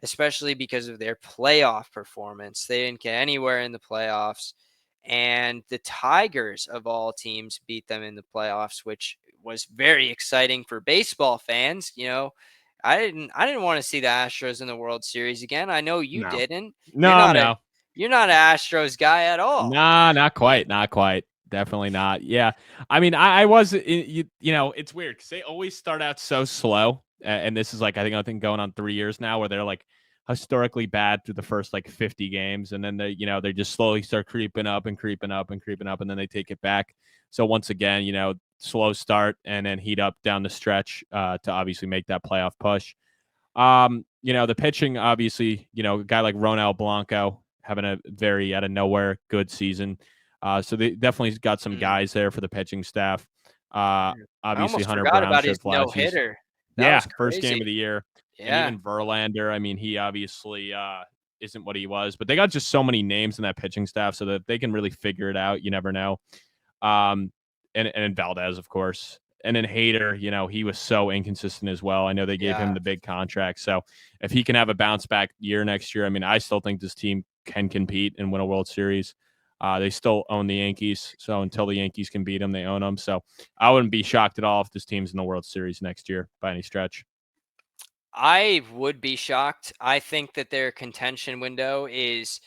especially because of their playoff performance. They didn't get anywhere in the playoffs, and the Tigers of all teams beat them in the playoffs, which was very exciting for baseball fans. I didn't want to see the Astros in the World Series again. I know you No, didn't. You're no, not a no. you're not an Astros guy at all. Nah, not quite. Not quite. Definitely not. Yeah. I mean, I was, it's weird because they always start out so slow. And this is like, I think going on 3 years now where they're like historically bad through the first like 50 games. And then they just slowly start creeping up and creeping up and creeping up. And then they take it back. So once again, slow start and then heat up down the stretch to obviously make that playoff push. The pitching, obviously, a guy like Ronel Blanco having a very out of nowhere good season. So they definitely got some Mm, guys there for the pitching staff. I Obviously, almost Hunter forgot Brown about his showed flashes. no-hitter. That Yeah, was first game crazy. of the year. And Yeah. even Verlander, I mean, he obviously isn't what he was, but they got just so many names in that pitching staff so that they can really figure it out. You never know. Um, and Valdez, of course. And then Hader, he was so inconsistent as well. I know they gave him Yeah. the big contract. So if he can have a bounce back year next year, I mean, I still think this team can compete and win a World Series. They still own the Yankees. So until the Yankees can beat them, they own them. So I wouldn't be shocked at all if this team's in the World Series next year by any stretch. I would be shocked. I think that their contention window is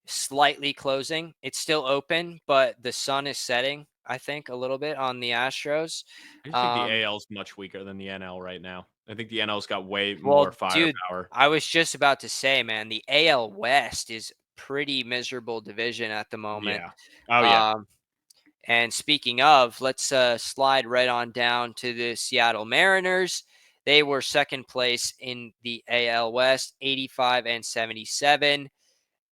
slightly closing. It's still open, but the sun is setting, I think, a little bit on the Astros. I just think the Um, AL is much weaker than the NL right now. I think the NL's got way more well, dude, firepower. I was just about to say, man, the AL West is pretty miserable division at the moment. Yeah. Oh yeah. Um, and speaking of, let's slide right on down to the Seattle Mariners. They were second place in the AL West, 85 and 77.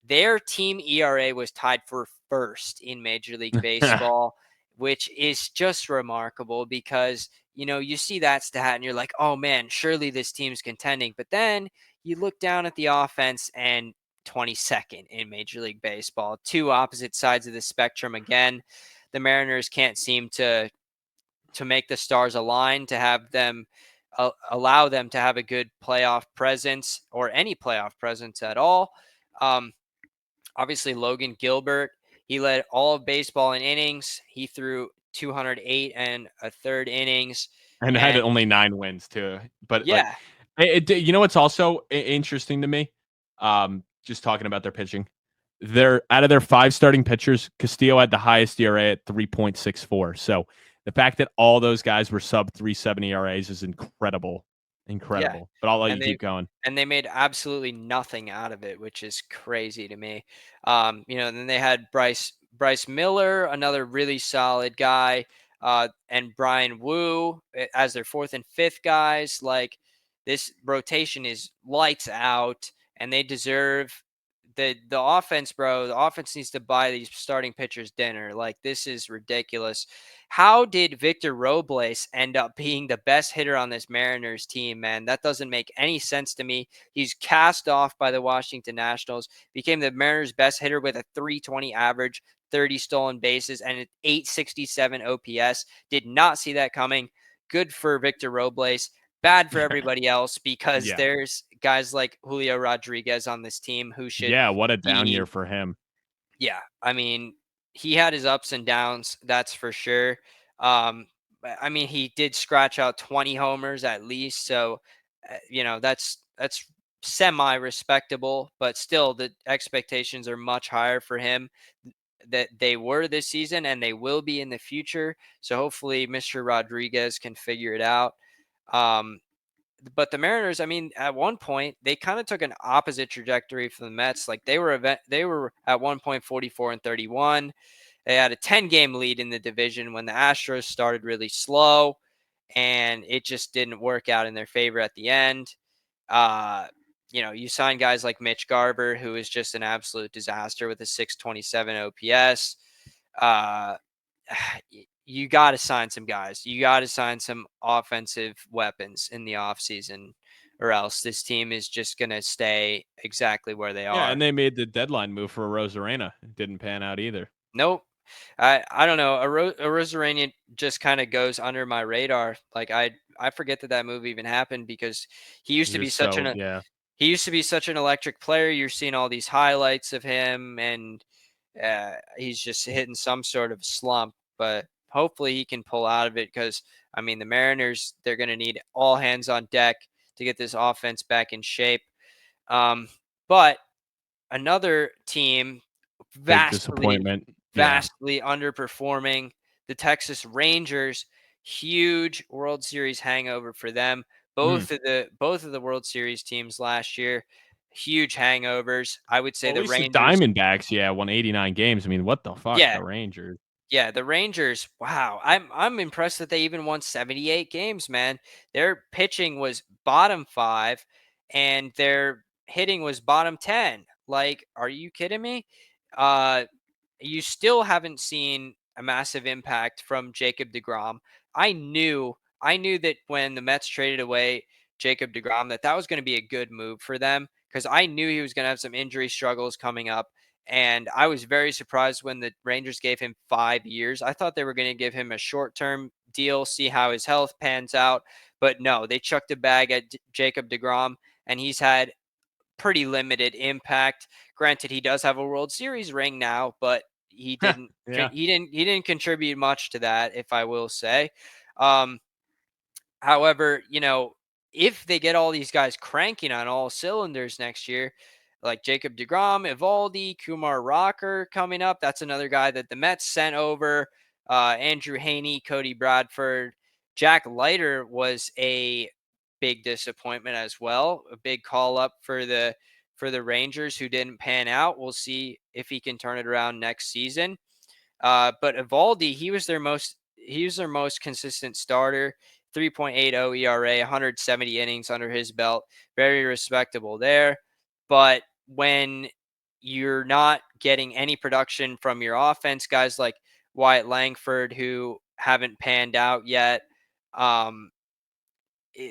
Their team ERA was tied for first in Major League Baseball, which is just remarkable because, you see that stat and you're like, oh man, surely this team's contending. But then you look down at the offense and 22nd in Major League Baseball, two opposite sides of the spectrum again. The Mariners can't seem to make the stars align to have them allow them to have a good playoff presence or any playoff presence at all. Um, Obviously, Logan Gilbert, he led all of baseball in innings. He threw 208 and a third innings. And had And only 9 wins too. But like, yeah, what's also interesting to me? Just talking about their pitching. They're out of their 5 starting pitchers, Castillo had the highest ERA at 3.64. So the fact that all those guys were sub 370 ERAs is incredible. yeah. Incredible. But I'll let you And they keep going. and they made absolutely nothing out of it, which is crazy to me. And then they had Bryce Miller, another really solid guy, and Brian Wu as their fourth and fifth guys. Like this rotation is lights out, and they deserve the offense, bro. The offense needs to buy these starting pitchers dinner. Like this is ridiculous. How did Victor Robles end up being the best hitter on this Mariners team, man? That doesn't make any sense to me. He's cast off by the Washington Nationals, became the Mariners' best hitter with a 320 average, 30 stolen bases, and an 867 OPS. Did not see that coming. Good for Victor Robles. Bad for everybody else because Yeah. there's guys like Julio Rodriguez on this team who should Yeah, what a down year be, for him. yeah, I mean, he had his ups and downs, that's for sure. I mean, he did scratch out 20 homers at least, so that's semi respectable, but still the expectations are much higher for him that they were this season and they will be in the future. So hopefully Mr. Rodriguez can figure it out. Um, but the Mariners, I mean, at one point they kind of took an opposite trajectory from the Mets. Like they were at one point 44 and 31. They had a 10-game lead in the division when the Astros started really slow, and it just didn't work out in their favor at the end. Uh, you sign guys like Mitch Garver, who is just an absolute disaster with a 627 OPS. Uh, you got to sign some guys. You got to sign some offensive weapons in the offseason, or else this team is just going to stay exactly where they Yeah, are. and they made the deadline move for Rosarena. It didn't pan out either. Nope. I don't know. Arozarena just kind of goes under my radar. Like I forget that movie even happened because he used He to be was such so an yeah. he used to be such an electric player. You're seeing all these highlights of him, and he's just hitting some sort of slump. But hopefully he can pull out of it because I mean the Mariners, they're going to need all hands on deck to get this offense back in shape. But another team Big vastly, disappointment. Yeah. vastly underperforming, the Texas Rangers. Huge World Series hangover for them. Mm. Both of the World Series teams last year, huge hangovers. I would say Well, at the least the Rangers. Diamondbacks, yeah, won 89 games. I mean, what the fuck? Yeah, The Rangers. yeah, the Rangers. Wow, I'm impressed that they even won 78 games, man. Their pitching was bottom 5 and their hitting was bottom 10. Like, are you kidding me? Uh, you still haven't seen a massive impact from Jacob deGrom. I knew that when the Mets traded away Jacob deGrom, that was going to be a good move for them, because I knew he was going to have some injury struggles coming up. And I was very surprised when the Rangers gave him 5 years. I thought they were going to give him a short-term deal, see how his health pans out. But no, they chucked a bag at Jacob deGrom, and he's had pretty limited impact. Granted, he does have a World Series ring now, but he didn't Yeah. he didn't contribute much to that, if I will say. Um, However, if they get all these guys cranking on all cylinders next year, like Jacob deGrom, Evaldi, Kumar Rocker coming up, that's another guy that the Mets sent over. Andrew Haney, Cody Bradford, Jack Leiter was a big disappointment as well. A big call up for the Rangers, who didn't pan out. We'll see if he can turn it around next season. But Evaldi, he was their most consistent starter. 3.80 ERA, 170 innings under his belt. Very respectable there. But when you're not getting any production from your offense, guys like Wyatt Langford, who haven't panned out yet, um,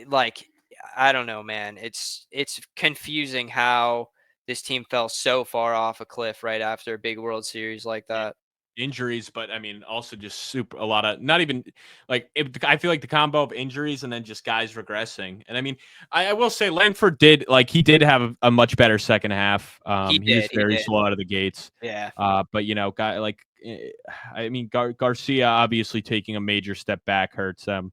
like, I don't know, man. It's confusing how this team fell so far off a cliff right after a big World Series like that. Injuries, but I mean, also just super a lot of not even like I feel like the combo of injuries and then just guys regressing. And I mean, I will say Langford he did have a much better second half. He was He very did. slow out of the gates. Yeah. But guy I mean, Garcia obviously taking a major step back hurts them.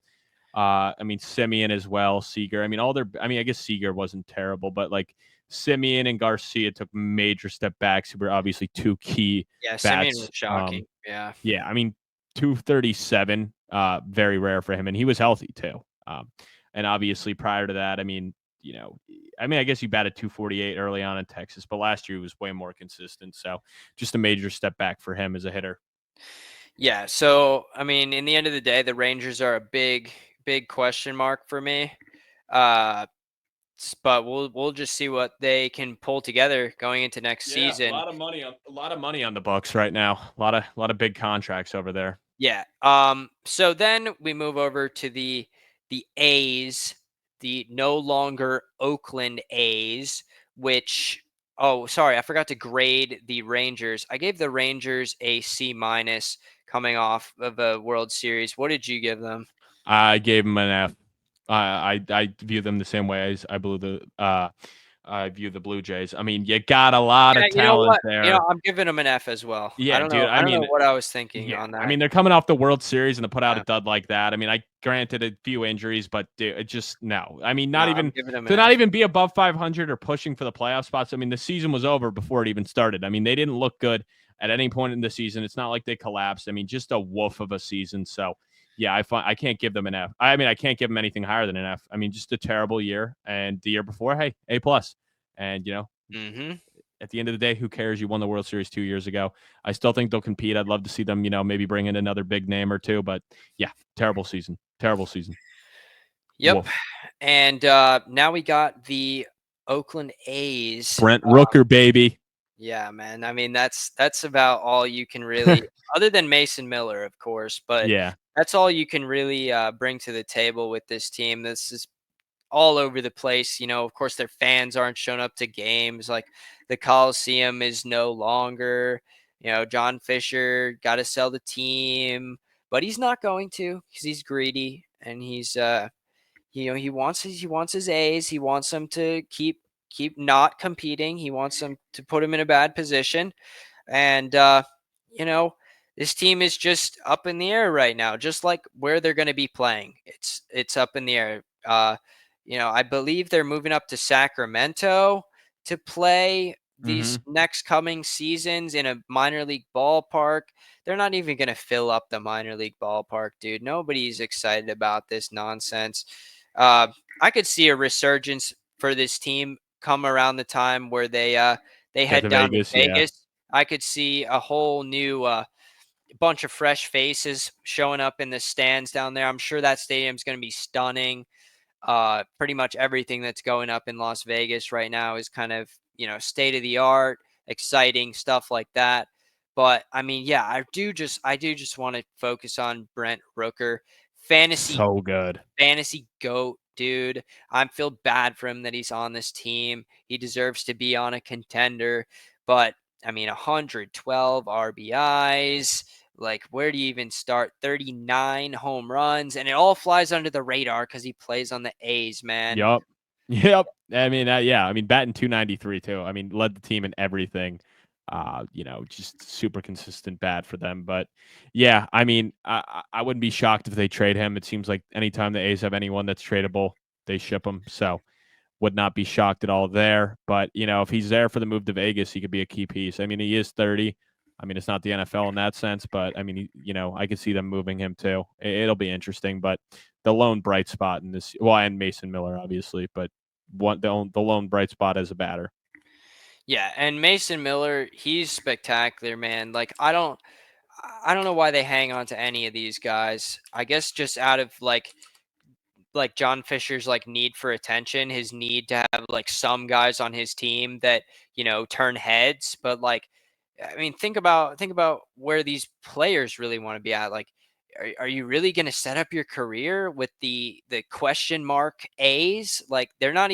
I mean, Simeon as well, Seager. I mean, I mean, I guess Seager wasn't terrible, but like Simeon and Garcia took major step backs, who were obviously two key Yeah, Simeon was bats. shocking. Yeah. Yeah, I mean, 237, very rare for him, and he was healthy too. And obviously prior to that, I mean, I guess he batted 248 early on in Texas, but last year he was way more consistent. So just a major step back for him as a hitter. Yeah, so I mean, in the end of the day, the Rangers are a big question mark for me. Uh but we'll just see what they can pull together going into next Yeah, season. a lot of money on the Bucks right now. A lot of big contracts over there. Yeah. So then we move over to the A's, the no longer Oakland A's, which, oh, sorry, I forgot to grade the Rangers. I gave the Rangers a C minus coming off of a World Series. What did you give them? I gave him an F. I view them the same way as I view the Blue Jays. I mean, you got a lot Yeah, of you know talent what? there. I'm giving them an F as well. I Yeah, don't dude. know. I I don't know mean, what I was thinking yeah. on I that. mean, they're coming off the World Series and to put out a Yeah. dud like that. I mean, I granted a few injuries, but dude, it just no. I mean, No, not I'm even giving them an to not F. even be above 500 or pushing for the playoff spots. I mean, the season was over before it even started. I mean, they didn't look good at any point in the season. It's not like they collapsed. I mean, just a woof of a season. So, yeah, I can't give them an F. I mean, I can't give them anything higher than an F. I mean, just a terrible year. And the year before, hey, A plus. And Mhm. at the end of the day, who cares? You won the World Series 2 years ago. I still think they'll compete. I'd love to see them, maybe bring in another big name or two. But yeah, terrible season. Terrible season. Yep. Woof. And now we got the Oakland A's. Brent Rooker, baby. Yeah, man. I mean, that's about all you can really, other than Mason Miller, of course, but Yeah. that's all you can really bring to the table with this team. This is all over the place. Of course, their fans aren't showing up to games. Like, the Coliseum is no longer. John Fisher got to sell the team, but he's not going to, because he's greedy, and he wants his A's. He wants them to keep not competing. He wants them to put him in a bad position. And you know, this team is just up in the air right now, just like where they're going to be playing. It's up in the air. I believe they're moving up to Sacramento to play these Hmm. next coming seasons in a minor league ballpark. They're not even going to fill up the minor league ballpark, dude. Nobody's excited about this nonsense. Uh, I could see a resurgence for this team come around the time where they Get head to down to Vegas. Yeah. Vegas. I could see a whole new bunch of fresh faces showing up in the stands down there. I'm sure that stadium's going to be stunning. Pretty much everything that's going up in Las Vegas right now is kind of, state of the art, exciting stuff like that. But I mean, yeah, I do just want to focus on Brent Rooker, fantasy So good. fantasy goat, dude. I feel bad for him that he's on this team. He deserves to be on a contender, but I mean, 112 RBIs. Like, where do you even start? 39 home runs, and it all flies under the radar because he plays on the A's, man. Yup. Yep. I mean, yeah. I mean, batting 293 too. I mean, led the team in everything. Just super consistent bat for them. But yeah, I mean, I wouldn't be shocked if they trade him. It seems like anytime the A's have anyone that's tradable, they ship him. So would not be shocked at all there. But if he's there for the move to Vegas, he could be a key piece. I mean, he is 30. I mean, it's not the NFL in that sense, but I mean, I could see them moving him too. It'll be interesting, but the lone bright spot in this, well, and Mason Miller, obviously, but the lone bright spot as a batter. Yeah, and Mason Miller, he's spectacular, man. Like, I don't know why they hang on to any of these guys. I guess just out of like John Fisher's like need for attention, his need to have like some guys on his team that, turn heads, but like I mean, think about where these players really want to be at. Like, are you really going to set up your career with the question mark A's? Like, they don't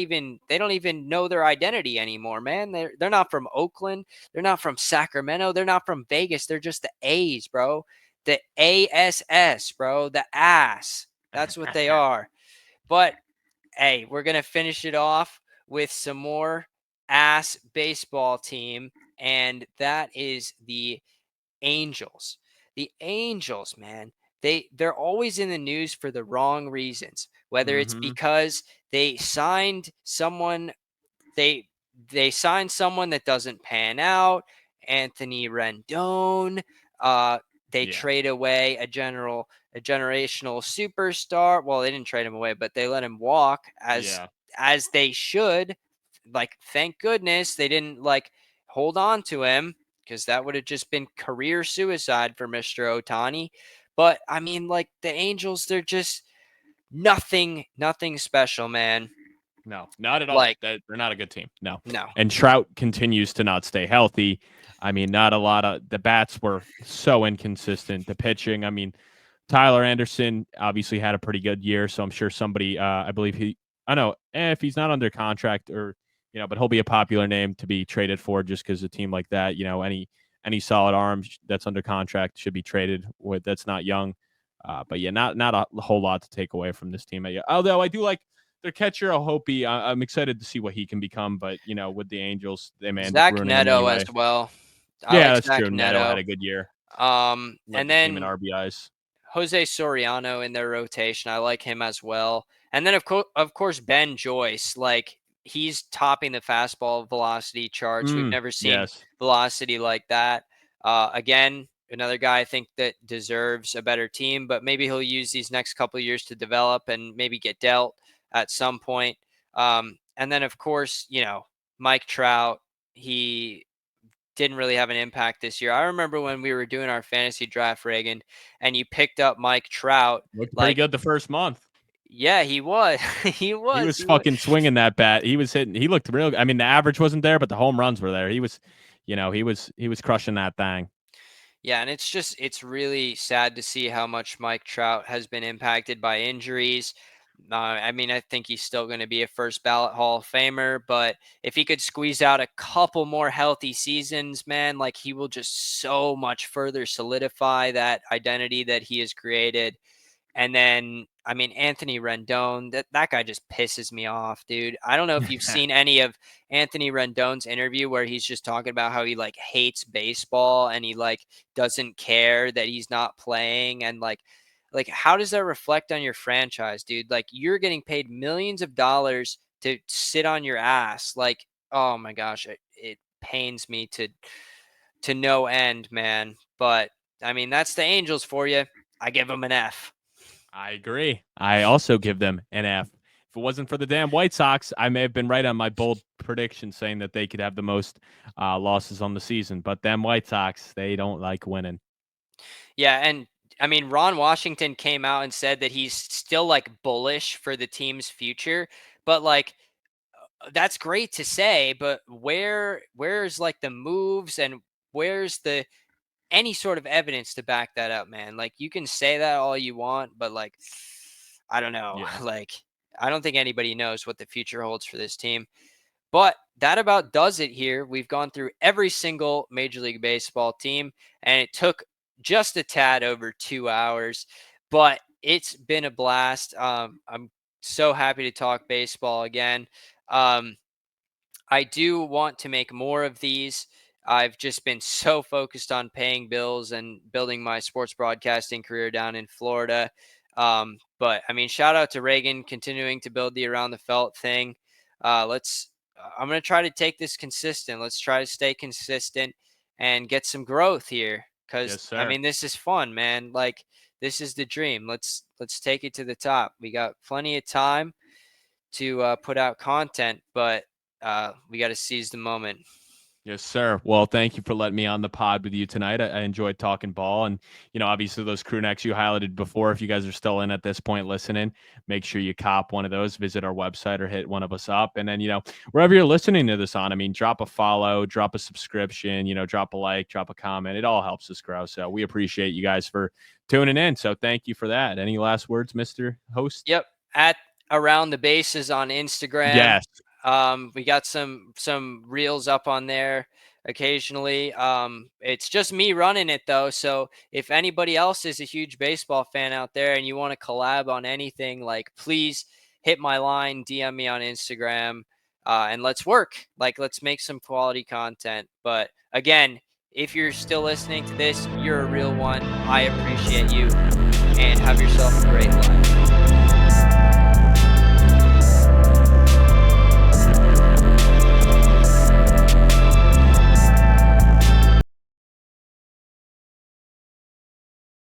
even know their identity anymore, man. They're not from Oakland, they're not from Sacramento, they're not from Vegas. They're just the A's, bro. The ASS, bro. The ass. That's what they are. But hey, we're going to finish it off with some more ass baseball team, and that is the Angels. The Angels, man, they're always in the news for the wrong reasons. Whether it's Mm-hmm. because they signed someone they they signed someone that doesn't pan out, Anthony Rendon. Uh, they Yeah. trade away a generational superstar. Well, they didn't trade him away, but they let him walk Yeah. as they should. Like, thank goodness they didn't like hold on to him because that would have just been career suicide for Mr. Otani. But I mean, like the Angels, they're just nothing special, man. No, not at all. Like, They're not a good team. No. no. And Trout continues to not stay healthy. I mean, not a lot of the bats were so inconsistent. The pitching, I mean, Tyler Anderson obviously had a pretty good year, so I'm sure somebody, I believe I know if he's not under contract or but he'll be a popular name to be traded for just because a team like that, any solid arm that's under contract should be traded with that's not young. But yeah, not a whole lot to take away from this team. Although I do like their catcher, Hopi. I'm excited to see what he can become, but with the Angels, they may end up Zach ruining him Neto as anyway. well. I Yeah, like that's Zach true. Neto had Neto. a good year, led And the team in then RBIs. Jose Soriano in their rotation. I like him as well. And then of course Ben Joyce, like he's topping the fastball velocity charts. We've never seen Yes. velocity like that. Again, another guy I think that deserves a better team, but maybe he'll use these next couple of years to develop and maybe get dealt at some point. And then of course, Mike Trout, he didn't really have an impact this year. I remember when we were doing our fantasy draft, Reagan, and you picked up Mike Trout. Looked pretty Like, good the first month. yeah, he was. he He was. was He was. fucking swinging that bat. He was hitting. He looked real. I mean, the average wasn't there, but the home runs were there. He was crushing that thing. Yeah, and it's really sad to see how much Mike Trout has been impacted by injuries. I mean, I think he's still going to be a first ballot Hall of Famer, but if he could squeeze out a couple more healthy seasons, man, like he will just so much further solidify that identity that he has created. And then, I mean, Anthony Rendon, that guy just pisses me off, dude. I don't know if you've seen any of Anthony Rendon's interview where he's just talking about how he like hates baseball and he like doesn't care that he's not playing and like how does that reflect on your franchise, dude? Like you're getting paid millions of dollars to sit on your ass. Like, oh my gosh, it pains me to no end, man. But I mean, that's the Angels for you. I give them an F. I agree. I also give them an F. If it wasn't for the damn White Sox, I may have been right on my bold prediction saying that they could have the most losses on the season. But them White Sox, they don't like winning. Yeah, and I mean, Ron Washington came out and said that he's still like bullish for the team's future, but like that's great to say, but where's like the moves and where's the any sort of evidence to back that up, man? Like you can say that all you want, but like I don't know. Yeah. Like I don't think anybody knows what the future holds for this team. But that about does it here. We've gone through every single Major League Baseball team, and it took just a tad over 2 hours, but it's been a blast. I'm so happy to talk baseball again. Um, I do want to make more of these. I've just been so focused on paying bills and building my sports broadcasting career down in Florida. But I mean, shout out to Reagan continuing to build the Around the Felt thing. I'm going to try to take this consistent. Let's try to stay consistent and get some growth here. Cause Yes, I sir. mean, this is fun, man. Like this is the dream. Let's take it to the top. We got plenty of time to put out content, but we got to seize the moment. Yes, sir. Well, thank you for letting me on the pod with you tonight. I enjoyed talking ball, and obviously those crew necks you highlighted before. If you guys are still in at this point listening, make sure you cop one of those. Visit our website or hit one of us up, and then wherever you're listening to this on, I mean, drop a follow, drop a subscription, drop a like, drop a comment. It all helps us grow. So we appreciate you guys for tuning in. So thank you for that. Any last words, Mr. Host? Yep, at Around the Bases on Instagram. Yes. We got some reels up on there occasionally. It's just me running it though, so if anybody else is a huge baseball fan out there and you want to collab on anything, like please hit my line, DM me on Instagram, and let's work. Like let's make some quality content. But again, if you're still listening to this, you're a real one. I appreciate you, and have yourself a great life.